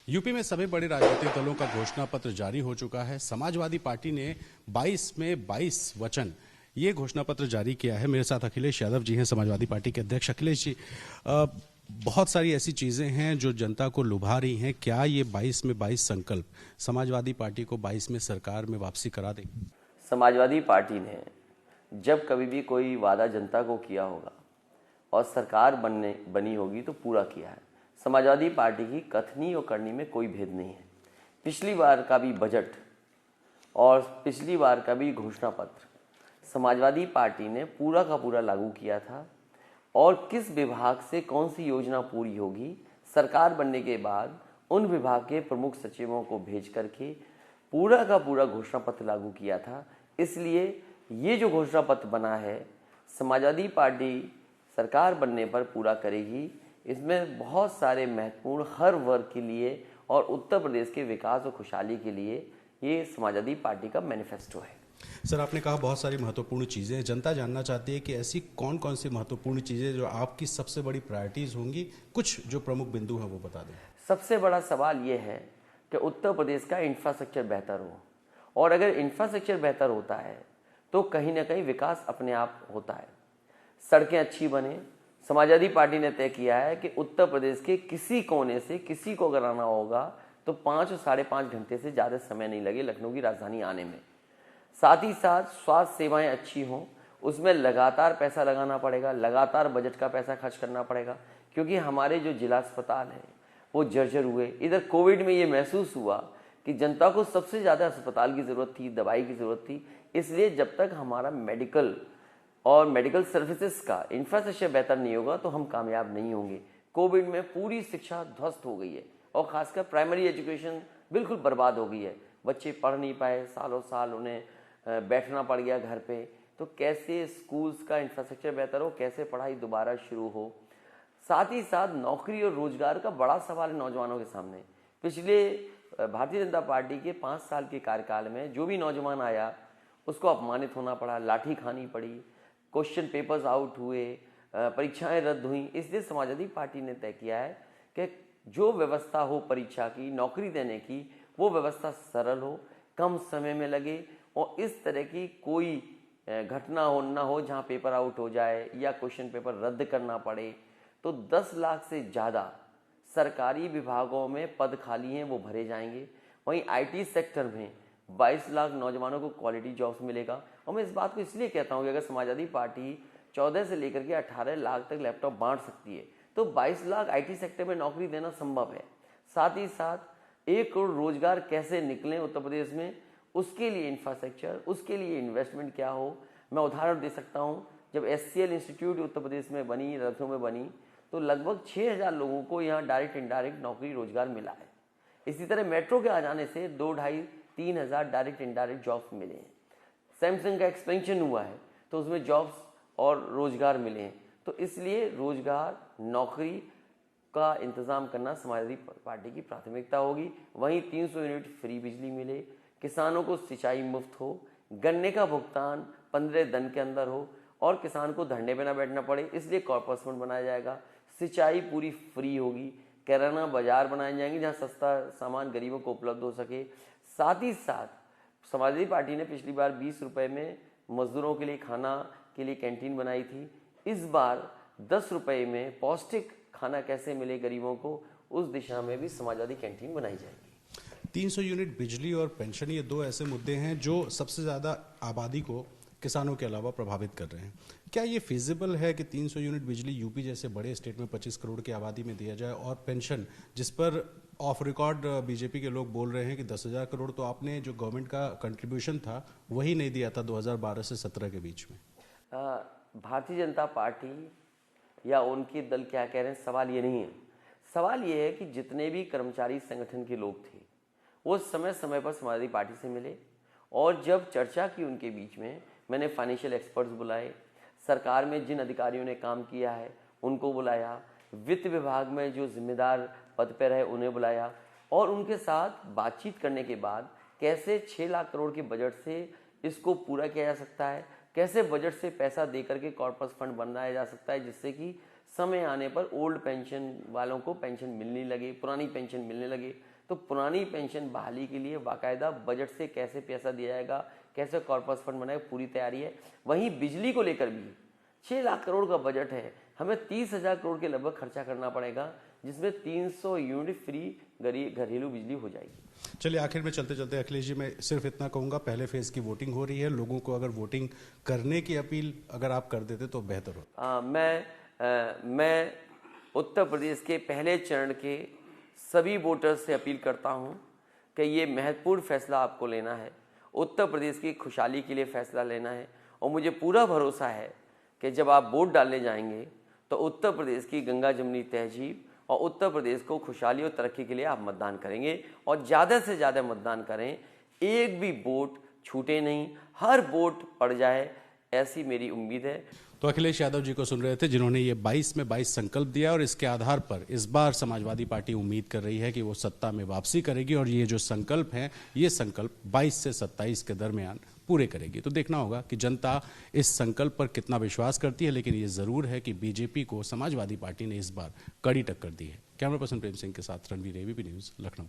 UP में सभी बड़े राजनीतिक दलों का घोषणा पत्र जारी हो चुका है। समाजवादी पार्टी ने 22 में 22 वचन ये घोषणा पत्र जारी किया है। मेरे साथ अखिलेश यादव जी हैं, समाजवादी पार्टी के अध्यक्ष। अखिलेश जी, बहुत सारी ऐसी चीजें हैं जो जनता को लुभा रही हैं। क्या ये 22 में 22 संकल्प समाजवादी पार्टी को 22 में सरकार में वापसी करा देगी? समाजवादी पार्टी ने जब कभी भी कोई वादा जनता को किया होगा और सरकार बनी होगी तो पूरा किया है। समाजवादी पार्टी की कथनी और करनी में कोई भेद नहीं है। पिछली बार का भी बजट और पिछली बार का भी घोषणा पत्र समाजवादी पार्टी ने पूरा का पूरा लागू किया था। और किस विभाग से कौन सी योजना पूरी होगी, सरकार बनने के बाद उन विभाग के प्रमुख सचिवों को भेज करके पूरा का पूरा घोषणा पत्र लागू किया था। इसलिए ये जो घोषणा पत्र बना है, समाजवादी पार्टी सरकार बनने पर पूरा करेगी। इसमें बहुत सारे महत्वपूर्ण हर वर्ग के लिए और उत्तर प्रदेश के विकास और खुशहाली के लिए ये समाजवादी पार्टी का मैनिफेस्टो है। सर, आपने कहा बहुत सारी महत्वपूर्ण चीजें हैं। जनता जानना चाहती है कि ऐसी कौन कौन सी महत्वपूर्ण चीजें जो आपकी सबसे बड़ी प्रायोरिटीज होंगी, कुछ जो प्रमुख बिंदु हैं वो बता दें। सबसे बड़ा सवाल ये है कि उत्तर प्रदेश का इंफ्रास्ट्रक्चर बेहतर हो, और अगर इंफ्रास्ट्रक्चर बेहतर होता है तो कहीं ना कहीं विकास अपने आप होता है। सड़कें अच्छी बने। समाजवादी पार्टी ने तय किया है कि उत्तर प्रदेश के किसी कोने से किसी को अगर आना होगा तो 5 और 5.5 घंटे से ज़्यादा समय नहीं लगे लखनऊ की राजधानी आने में। साथ ही साथ स्वास्थ्य सेवाएं अच्छी हों, उसमें लगातार पैसा लगाना पड़ेगा, लगातार बजट का पैसा खर्च करना पड़ेगा, क्योंकि हमारे जो जिला अस्पताल हैं वो जर्जर हुए। इधर कोविड में ये महसूस हुआ कि जनता को सबसे ज़्यादा अस्पताल की ज़रूरत थी, दवाई की ज़रूरत थी। इसलिए जब तक हमारा मेडिकल और मेडिकल सर्विसेज का इंफ्रास्ट्रक्चर बेहतर नहीं होगा तो हम कामयाब नहीं होंगे। कोविड में पूरी शिक्षा ध्वस्त हो गई है और खासकर प्राइमरी एजुकेशन बिल्कुल बर्बाद हो गई है। बच्चे पढ़ नहीं पाए, सालों साल उन्हें बैठना पड़ गया घर पे। तो कैसे स्कूल्स का इंफ्रास्ट्रक्चर बेहतर हो, कैसे पढ़ाई दोबारा शुरू हो। साथ ही साथ नौकरी और रोजगार का बड़ा सवाल है नौजवानों के सामने। पिछले भारतीय जनता पार्टी के 5 साल के कार्यकाल में जो भी नौजवान आया उसको अपमानित होना पड़ा, लाठी खानी पड़ी, क्वेश्चन पेपर्स आउट हुए, परीक्षाएं रद्द हुई। इसलिए समाजवादी पार्टी ने तय किया है कि जो व्यवस्था हो परीक्षा की, नौकरी देने की, वो व्यवस्था सरल हो, कम समय में लगे और इस तरह की कोई घटना ना हो जहां पेपर आउट हो जाए या क्वेश्चन पेपर रद्द करना पड़े। तो 10 लाख से ज़्यादा सरकारी विभागों में पद खाली हैं, वो भरे जाएंगे। वहीं आईटी सेक्टर में 22 लाख नौजवानों को क्वालिटी जॉब्स मिलेगा। और मैं इस बात को इसलिए कहता हूँ कि अगर समाजवादी पार्टी 14 से लेकर के 18 लाख तक लैपटॉप बांट सकती है तो 22 लाख आईटी सेक्टर में नौकरी देना संभव है। साथ ही साथ 1 करोड़ रोजगार कैसे निकले उत्तर प्रदेश में, उसके लिए इंफ्रास्ट्रक्चर, उसके लिए इन्वेस्टमेंट क्या हो। मैं उदाहरण दे सकता हूँ, जब SCL इंस्टीट्यूट उत्तर प्रदेश में बनी, लखनऊ में बनी, तो लगभग 6000 लोगों को यहाँ डायरेक्ट इनडायरेक्ट नौकरी रोजगार मिला है। इसी तरह मेट्रो के आ जाने से 2-2.5-3 हज़ार डायरेक्ट इनडायरेक्ट जॉब्स मिले हैं। सैमसंग का एक्सपेंशन हुआ है तो उसमें जॉब्स और रोजगार मिले हैं। तो इसलिए रोजगार, नौकरी का इंतजाम करना समाजवादी पार्टी की प्राथमिकता होगी। वहीं 300 यूनिट फ्री बिजली मिले, किसानों को सिंचाई मुफ्त हो, गन्ने का भुगतान 15 दिन के अंदर हो और किसान को धरने पे ना बैठना पड़े, इसलिए कॉर्पोरेट फंड बनाया जाएगा। सिंचाई पूरी फ्री होगी, किराना बाजार बनाए जाएंगे जहां सस्ता सामान गरीबों को उपलब्ध हो सके। साथ ही साथ समाजवादी पार्टी ने पिछली बार 20 रुपए में मजदूरों के लिए खाना के लिए कैंटीन बनाई थी। इस बार 10 रुपए में पौष्टिक खाना कैसे मिले गरीबों को, उस दिशा में भी समाजवादी कैंटीन बनाई जाएगी। 300 यूनिट बिजली और पेंशन, ये 2 ऐसे मुद्दे हैं जो सबसे ज़्यादा आबादी को किसानों के अलावा प्रभावित कर रहे हैं। क्या ये फिजिबल है कि 300 यूनिट बिजली यूपी जैसे बड़े स्टेट में 25 करोड़ की आबादी में दिया जाए, और पेंशन जिस पर ऑफ रिकॉर्ड बीजेपी के लोग बोल रहे हैं कि 10,000 करोड़ तो आपने जो गवर्नमेंट का कंट्रीब्यूशन था वही नहीं दिया था 2012 से 17 के बीच में? भारतीय जनता पार्टी या उनके दल क्या कह रहे हैं, सवाल ये नहीं है। सवाल ये है कि जितने भी कर्मचारी संगठन के लोग थे वो समय समय पर समाजवादी पार्टी से मिले, और जब चर्चा की उनके बीच में, मैंने फाइनेंशियल एक्सपर्ट्स बुलाए, सरकार में जिन अधिकारियों ने काम किया है उनको बुलाया, वित्त विभाग में जो जिम्मेदार पद पर रहे उन्हें बुलाया, और उनके साथ बातचीत करने के बाद कैसे 6 लाख करोड़ के बजट से इसको पूरा किया जा सकता है, कैसे बजट से पैसा दे करके कॉर्पस फंड बनाया जा सकता है जिससे कि समय आने पर ओल्ड पेंशन वालों को पेंशन मिलने लगे, पुरानी पेंशन मिलने लगे, तो पुरानी पेंशन बहाली के लिए बाकायदा बजट से कैसे पैसा दिया जाएगा, कैसे कॉर्पस फंड बनाएगा, पूरी तैयारी है। वहीं बिजली को लेकर भी 6 लाख करोड़ का बजट है, हमें 30,000 करोड़ के लगभग खर्चा करना पड़ेगा, जिसमें 300 यूनिट फ्री घरेलू बिजली हो जाएगी। चलिए आखिर में चलते चलते अखिलेश जी, मैं सिर्फ इतना कहूंगा, पहले फेज की वोटिंग हो रही है, लोगों को अगर वोटिंग करने की अपील अगर आप कर देते तो बेहतर हो। मैं उत्तर प्रदेश के पहले चरण के सभी वोटर्स से अपील करता हूं कि ये महत्वपूर्ण फैसला आपको लेना है, उत्तर प्रदेश की खुशहाली के लिए फैसला लेना है। और मुझे पूरा भरोसा है कि जब आप वोट डालने जाएंगे तो उत्तर प्रदेश की गंगा जमुनी तहजीब और उत्तर प्रदेश को खुशहाली और तरक्की के लिए आप मतदान करेंगे, और ज़्यादा से ज़्यादा मतदान करें, एक भी वोट छूटे नहीं, हर वोट पड़ जाए, ऐसी मेरी उम्मीद है। तो अखिलेश यादव जी को सुन रहे थे, जिन्होंने ये 22 में 22 संकल्प दिया, और इसके आधार पर इस बार समाजवादी पार्टी उम्मीद कर रही है कि वो सत्ता में वापसी करेगी, और ये जो संकल्प हैं, ये संकल्प 22 से 27 के दरमियान पूरे करेगी। तो देखना होगा कि जनता इस संकल्प पर कितना विश्वास करती है, लेकिन ये जरूर है कि बीजेपी को समाजवादी पार्टी ने इस बार कड़ी टक्कर दी है। कैमरा पर्सन प्रेम सिंह के साथ रणवीर, एबीपी न्यूज, लखनऊ।